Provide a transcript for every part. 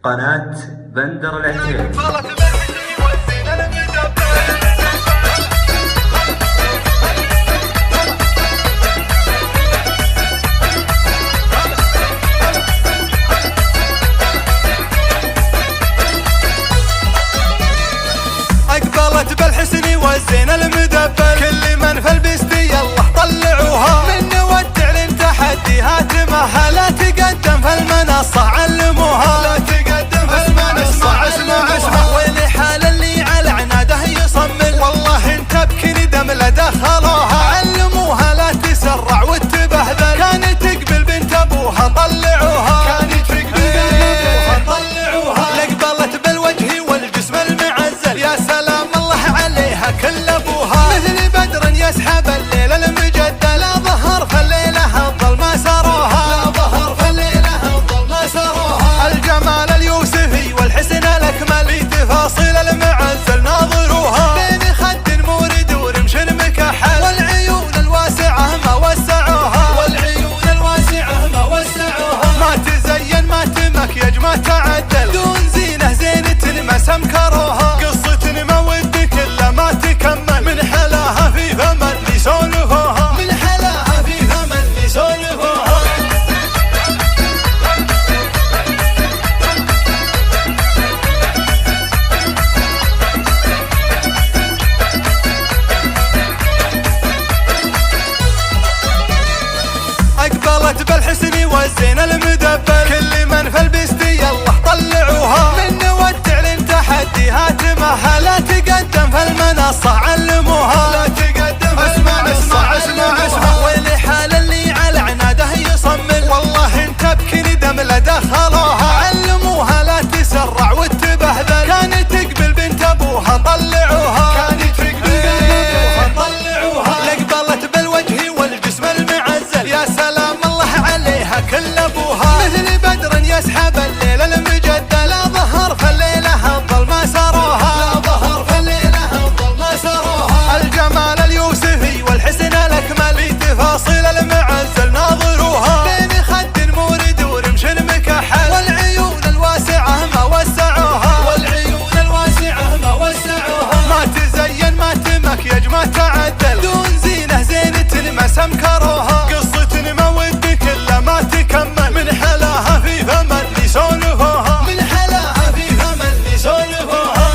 قناة بندر العتيبي. أقبلت بالحسن والزين المدبل، كل من في البستي يلا طلعوها، من نودع لين تحديها تمها، لا تقدم في المنصة علموها، لا تقدم في المنصة اسمع ويلي حال اللي على عناده يصمل، والله انت بكني دم لا دخلوها، علموها لا تسرع وتبهذل، كانت تقبل بنت ابوها طلعوها، كانت تقبل بنت ابوها طلعوها، لقبلت بالوجه والجسم المعزل، يا سلام كل ابوها، مثل بدر يسحب الليل المجدل، لا ظهر في الليله الظلمه سروها، لا ظهر في الليله الظلمه سروها، الجمال اليوسفي والحسن الاكمل، في تفاصيل المعزل ناظروها، بين خد مورد ورمش مكحل، والعيون الواسعه ما وسعوها، والعيون الواسعه ما وسعوها، ما تزين ما تمكيج ما تعدل، دون زينه زينه ما سمكروها، قصه مود كلها ما تكمل، من حلاها في فم اللي يسولفوها، من حلاها في فم اللي يسولفوها. أقبلت بالحسن والزين المدبل، كل من في البستي يلا طلعوها، من نودع لين تحديها تمها، لا تقدم في المنصة علموها، لا تقدم في المنصة اسمع ويلي حال اللي على عناده يصمل، والله انت بكني دم لا دخلوها، علموها لا تسرع وتبهذل، كانت تقبل بنت ابوها طلعوها، كانت تقبل بنت ابوها طلعوها، لقبلت بالوجه والجسم المعزل، يا سلام الله عليها كل ابوها، مثل بدر يسحب الليل المجدل، لا ظهر في الليله الظلمه سروها، لا ظهر في الليله الظلمه سروها، الجمال اليوسفي والحسن الاكمل، في تفاصيل المعزل ناظروها، بين خد مورد ورمش مكحل، والعيون الواسعه ما وسعوها، والعيون الواسعه ما وسعوها، ما تزين ما تمكيج ما تعدل، دون زينه زينه ما سمكروها، قصه مود كلها ما تكمل، من حلاها في فم اللي يسولفوها، من حلاها في فم اللي يسولفوها.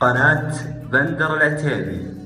قناة بندر العتيبي.